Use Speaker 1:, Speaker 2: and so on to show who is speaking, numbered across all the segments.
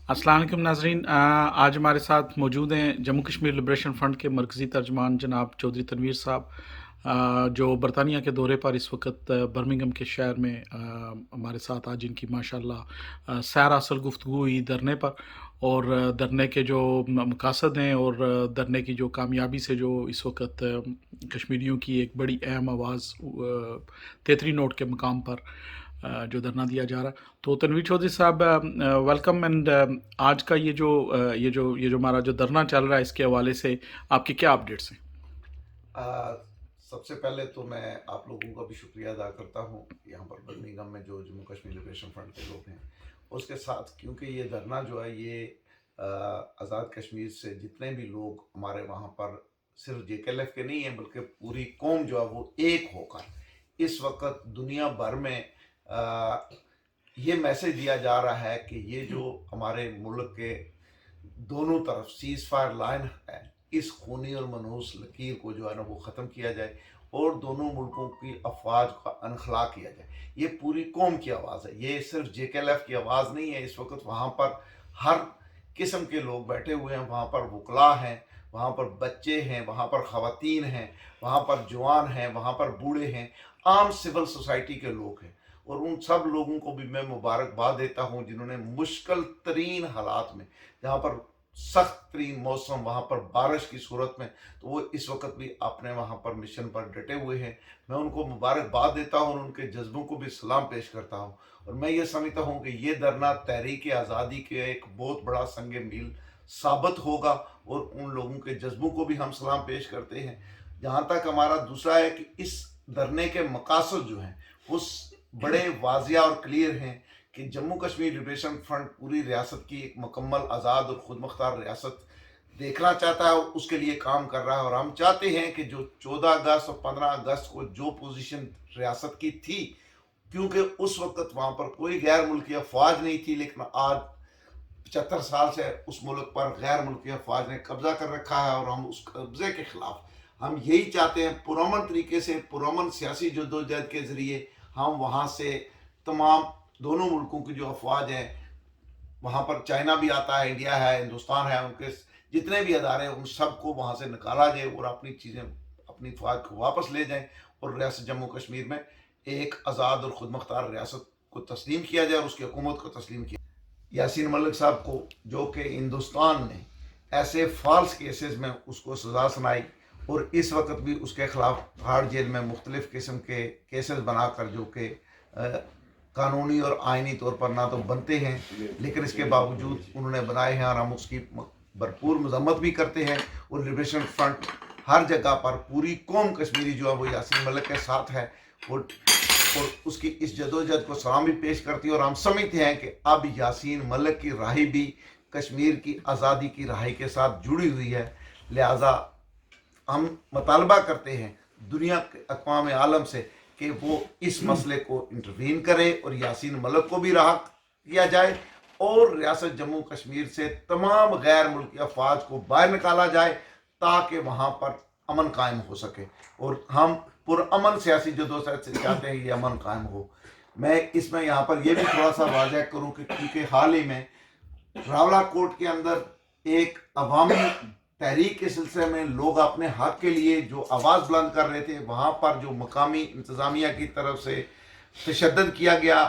Speaker 1: अस्सलाम वालेकुम नाजरीन। आज हमारे साथ मौजूद हैं जम्मू कश्मीर लिबरेशन फ़्रंट के मरकज़ी तर्जमान जनाब चौधरी तनवीर साहब, जो बरतानिया के दौरे पर इस वक्त बर्मिंघम के शहर में हमारे साथ आज इनकी माशाल्लाह सैर असल गुफ्तगू हुई धरने पर। और धरने के जो मकासद हैं और धरने की जो कामयाबी से जो इस वक्त कश्मीरियों की एक बड़ी अहम आवाज़ तेतरी नोट के मकाम पर जो धरना दिया जा रहा है। तो तनवीर चौधरी साहब, वेलकम। एंड आज का ये जो हमारा जो धरना चल रहा है, इसके हवाले से आपके क्या अपडेट्स हैं?
Speaker 2: आ, सबसे पहले तो मैं आप लोगों का भी शुक्रिया अदा करता हूँ यहाँ पर बर्मिंघम में जो जम्मू कश्मीर लिबरेशन फ्रंट के लोग हैं उसके साथ, क्योंकि ये धरना जो है ये आज़ाद कश्मीर से जितने भी लोग हमारे वहाँ पर सिर्फ JKLF के नहीं हैं बल्कि पूरी कौम जो है वो एक होकर इस वक्त दुनिया भर में ये मैसेज दिया जा रहा है कि ये जो हमारे मुल्क के दोनों तरफ सीज फायर लाइन है, इस खूनी और मनहूस लकीर को जो है ना वो ख़त्म किया जाए और दोनों मुल्कों की अफवाज का अनखला किया जाए। ये पूरी कौम की आवाज़ है, ये सिर्फ JKLF की आवाज़ नहीं है। इस वक्त वहाँ पर हर किस्म के लोग बैठे हुए हैं, वहाँ पर वकला हैं, वहाँ पर बच्चे हैं, वहाँ पर ख़वातीन हैं, वहाँ पर जवान हैं, वहाँ पर बूढ़े हैं, आम सिविल सोसाइटी के लोग हैं। और उन सब लोगों को भी मैं मुबारकबाद देता हूँ जिन्होंने मुश्किल तरीन हालात में, जहाँ पर सख्त तरीन मौसम, वहाँ पर बारिश की सूरत में, तो वो इस वक्त भी अपने वहाँ पर मिशन पर डटे हुए हैं। मैं उनको मुबारकबाद देता हूँ और उनके जज्बों को भी सलाम पेश करता हूँ। और मैं ये समझता हूँ कि ये धरना तहरीक आज़ादी के एक बहुत बड़ा संग मील साबित होगा और उन लोगों के जज्बों को भी हम सलाम पेश करते हैं। जहाँ तक हमारा दूसरा है कि इस धरने के मकासद जो हैं उस बड़े वाजिया और क्लियर हैं कि जम्मू कश्मीर लिबरेशन फ्रंट पूरी रियासत की एक मुकम्मल आज़ाद और खुद मुख्तार रियासत देखना चाहता है और उसके लिए काम कर रहा है। और हम चाहते हैं कि जो 14 अगस्त और 15 अगस्त को जो पोजीशन रियासत की थी, क्योंकि उस वक्त वहाँ पर कोई गैर मुल्की अफवाज नहीं थी, लेकिन आज 75 साल से उस मुल्क पर गैर मुल्की अफवाज ने कब्जा कर रखा है और हम उस कब्जे के खिलाफ हम यही चाहते हैं पुरअमन तरीके से, पुरअमन सियासी जद्दोजहद के ज़रिए हम वहाँ से तमाम दोनों मुल्कों की जो अफवाज हैं, वहाँ पर चाइना भी आता है, इंडिया है, हिंदुस्तान है, उनके जितने भी अदारे हैं उन सब को वहाँ से निकाला जाए और अपनी चीज़ें, अपनी फौज को वापस ले जाएं और रियासत जम्मू कश्मीर में एक आज़ाद और खुद मुख्तार रियासत को तस्लीम किया जाए और उसकी हुकूमत को तस्लीम किया। यासीन मलिक साहब को, जो कि हिंदुस्तान ने ऐसे फॉल्स केसेस में उसको सज़ा सुनाई और इस वक्त भी उसके खिलाफ हार्ड जेल में मुख्तलिफ़ किस्म के केसेस बनाकर जो कि कानूनी और आइनी तौर पर ना तो बनते हैं, लेकिन इसके बावजूद उन्होंने बनाए हैं और हम उसकी भरपूर मजम्मत भी करते हैं। और लिबरेशन फ्रंट हर जगह पर पूरी कौम कश्मीरी जो है वो यासीन मलिक के साथ है और उसकी इस जदोजहद को सलाम भी पेश करती है। और हम समझते हैं कि अब यासीन मलिक की राही भी कश्मीर की आज़ादी की राही के साथ जुड़ी हुई है। लिहाजा हम मुतालबा करते हैं दुनिया के अक़वाम आलम से कि वो इस मसले को इंटरवीन करे और यासीन मलिक को भी रहा किया जाए और रियासत जम्मू कश्मीर से तमाम गैर मुल्की अफवाज को बाहर निकाला जाए ताकि वहाँ पर अमन कायम हो सके। और हम पुरअमन सियासी जदोजहद से चाहते हैं ये अमन कायम हो। मैं इसमें यहाँ पर यह भी थोड़ा सा वाज़ह करूँ कि क्योंकि हाल ही में रावला कोर्ट के अंदर एक अवामी तहरीक के सिलसिले में लोग अपने हक के लिए जो आवाज़ बुलंद कर रहे थे, वहाँ पर जो मकामी इंतज़ामिया की तरफ से तशद्दुद किया गया,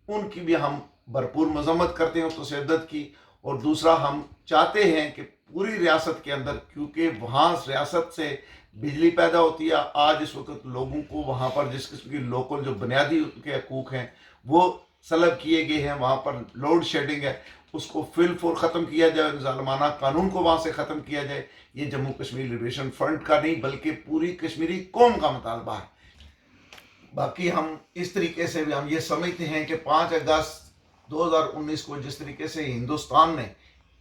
Speaker 2: उनकी भी हम भरपूर मजम्मत करते हैं उस तशद्दुद की। और दूसरा, हम चाहते हैं कि पूरी रियासत के अंदर, क्योंकि वहाँ रियासत से बिजली पैदा होती है, आज इस वक्त लोगों को वहाँ पर जिस किस्म की लोकल जो बुनियादी उनके हकूक़ हैं वो सलब किए गए हैं, वहाँ पर लोड शेडिंग है, उसको फिल फोर ख़त्म किया जाए, ज़ालिमाना कानून को वहाँ से ख़त्म किया जाए। ये जम्मू कश्मीर लिबरेशन फ्रंट का नहीं बल्कि पूरी कश्मीरी कौम का मुतालबा है। बाकी हम इस तरीके से भी हम ये समझते हैं कि 5 अगस्त 2019 को जिस तरीके से हिंदुस्तान ने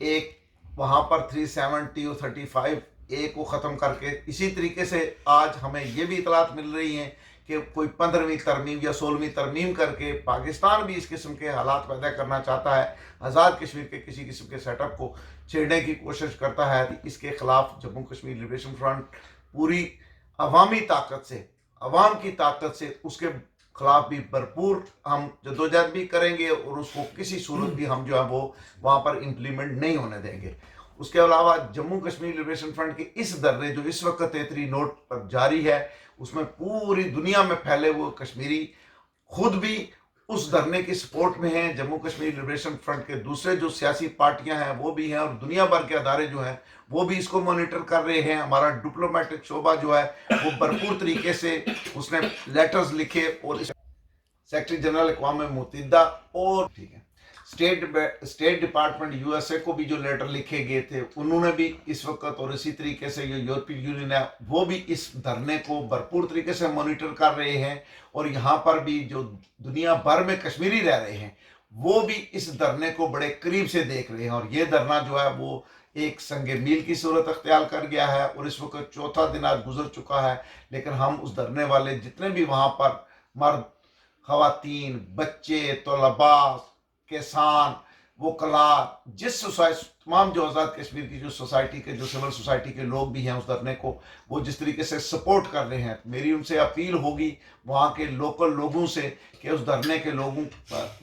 Speaker 2: एक वहाँ पर 370 और 35A को ख़त्म करके, इसी तरीके से आज हमें ये भी इतलात मिल रही हैं कि कोई 15वीं तरमीम या 16वीं तरमीम करके पाकिस्तान भी इस किस्म के हालात पैदा करना चाहता है, आज़ाद कश्मीर के किसी किस्म के सेटअप को छेड़ने की कोशिश करता है। इसके ख़िलाफ़ जम्मू कश्मीर लिबरेशन फ्रंट पूरी अवामी ताकत से, अवाम की ताकत से उसके खिलाफ भी भरपूर हम जद्दोजहद भी करेंगे और उसको किसी सूरत भी हम जो है वो वहाँ पर इम्प्लीमेंट नहीं होने देंगे। उसके अलावा जम्मू कश्मीर लिबरेशन फ्रंट के इस धरने जो इस वक्त 33 नोट पर जारी है, उसमें पूरी दुनिया में फैले हुए कश्मीरी खुद भी उस धरने की सपोर्ट में हैं। जम्मू कश्मीर लिबरेशन फ्रंट के दूसरे जो सियासी पार्टियां हैं वो भी हैं, और दुनिया भर के अदारे जो हैं वो भी इसको मॉनिटर कर रहे हैं। हमारा डिप्लोमेटिक शोबा जो है वो भरपूर तरीके से उसने लेटर्स लिखे, और सेक्रेटरी जनरल अक़वाम मुत्तहिदा और ठीक है स्टेट डिपार्टमेंट यूएसए को भी जो लेटर लिखे गए थे, उन्होंने भी इस वक्त, और इसी तरीके से जो यूरोपीय यूनियन है वो भी इस धरने को भरपूर तरीके से मॉनिटर कर रहे हैं। और यहाँ पर भी जो दुनिया भर में कश्मीरी रह रहे हैं वो भी इस धरने को बड़े करीब से देख रहे हैं। और ये धरना जो है वो एक संगे मील की सूरत अख्तियार कर गया है, और इस वक्त चौथा दिन आज गुजर चुका है। लेकिन हम उस धरने वाले जितने भी वहाँ पर मर्द, खवातीन, बच्चे, तलबा, किसान, वकला, जिस सोसाइटी, तमाम जो आज़ाद कश्मीर की जो सोसाइटी के, जो सिविल सोसाइटी के लोग भी हैं उस धरने को वो जिस तरीके से सपोर्ट कर रहे हैं, मेरी उनसे अपील होगी वहाँ के लोकल लोगों से कि उस धरने के लोगों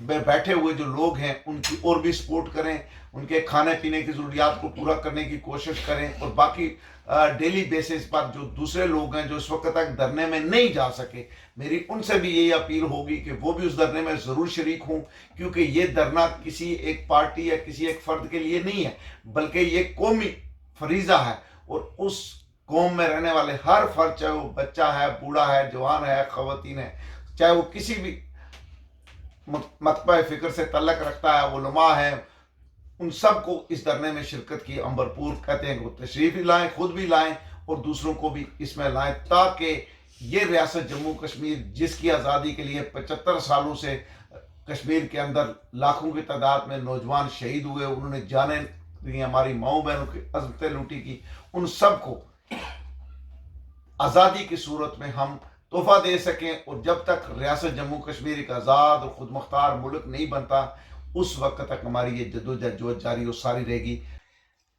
Speaker 2: में बैठे हुए जो लोग हैं उनकी और भी सपोर्ट करें, उनके खाने पीने की ज़रूरियात को पूरा करने की कोशिश करें। और बाकी डेली बेसिस पर जो दूसरे लोग हैं जो इस वक्त तक धरने में नहीं जा सके, मेरी उनसे भी यही अपील होगी कि वो भी उस धरने में ज़रूर शरीक हों, क्योंकि ये धरना किसी एक पार्टी या किसी एक फ़र्द के लिए नहीं है, बल्कि ये कौमी फरीज़ा है। और उस कौम में रहने वाले हर फर्द, चाहे वो बच्चा है, बूढ़ा है, जवान है, ख़वातीन है, चाहे वो किसी भी मतबा फ़िक्र से तल्लक रखता है, उलमा है, उन सब को इस धरने में शिरकत की हम भरपूर कहते हैं कि वो तशरीफ भी लाएं, खुद भी लाएं और दूसरों को भी इसमें लाएं, ताकि ये रियासत जम्मू कश्मीर जिसकी आज़ादी के लिए 75 सालों से कश्मीर के अंदर लाखों की तादाद में नौजवान शहीद हुए, उन्होंने जाने दी, हमारी माओ बहनों की अज़मतें लूटी की, उन सब को आज़ादी की सूरत में हम तोहफा दे सकें। और जब तक रियासत जम्मू कश्मीर एक आज़ाद और खुद मुख्तार मुल्क नहीं बनता, उस वक्त तक हमारी ये जद्दोजहद जारी और सारी रहेगी।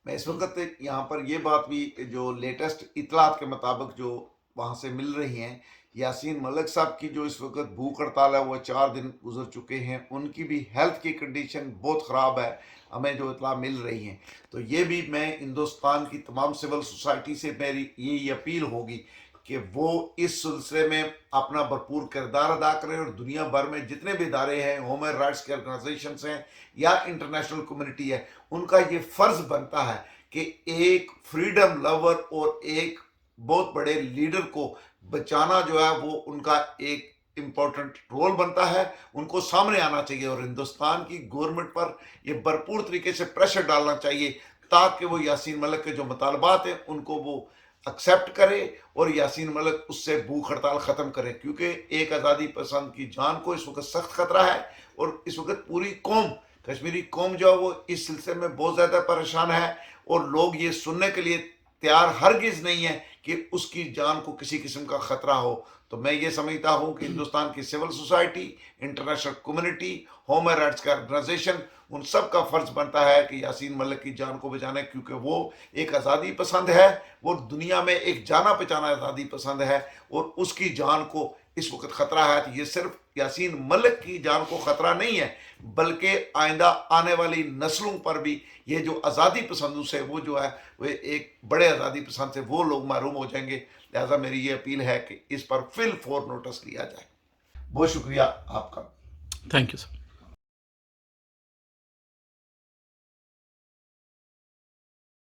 Speaker 2: मैं इस वक्त यहाँ पर ये बात भी जो लेटेस्ट इतलात के मुताबिक जो वहाँ से मिल रही हैं, यासीन मलिक साहब की जो इस वक्त भूख हड़ताल है वो 4 दिन गुजर चुके हैं, उनकी भी हेल्थ की कंडीशन बहुत ख़राब है, हमें जो इतला मिल रही हैं। तो ये भी मैं हिंदुस्तान की तमाम सिविल सोसाइटी से मेरी यही अपील होगी कि वो इस सिलसिले में अपना भरपूर किरदार अदा करें, और दुनिया भर में जितने भी इदारे हैं, ह्यूमन राइट्स के ऑर्गेनाइजेशंस हैं या इंटरनेशनल कम्युनिटी है, उनका ये फ़र्ज़ बनता है कि एक फ्रीडम लवर और एक बहुत बड़े लीडर को बचाना जो है वो उनका एक इम्पोर्टेंट रोल बनता है, उनको सामने आना चाहिए। और हिंदुस्तान की गवर्नमेंट पर ये भरपूर तरीके से प्रेशर डालना चाहिए ताकि वो यासीन मलिक के जो मुतालबात हैं उनको वो एक्सेप्ट करे और यासीन मलिक उससे भूख हड़ताल ख़त्म करे, क्योंकि एक आज़ादी पसंद की जान को इस वक्त सख्त खतरा है। और इस वक्त पूरी कौम, कश्मीरी कौम जो है वो इस सिलसिले में बहुत ज़्यादा परेशान है, और लोग ये सुनने के लिए तैयार हरगिज़ नहीं है कि उसकी जान को किसी किस्म का ख़तरा हो। तो मैं ये समझता हूँ कि हिंदुस्तान की civil society, international community, human rights का ऑर्गेनाइजेशन, उन सब का फ़र्ज़ बनता है कि यासीन मलिक की जान को बचाने, क्योंकि वो एक आज़ादी पसंद है, वो दुनिया में एक जाना पहचाना आज़ादी पसंद है, और उसकी जान को इस वक्त ख़तरा है। तो ये सिर्फ यासीन मलिक की जान को ख़तरा नहीं है, बल्कि आइंदा आने वाली नस्लों पर भी ये जो आज़ादी पसंदों से वो जो है वो एक बड़े आज़ादी पसंद से वो लोग महरूम हो जाएंगे। लिहाजा मेरी ये अपील है कि इस पर फिल फॉर नोटिस लिया जाए। बहुत शुक्रिया आपका।
Speaker 1: Thank you sir.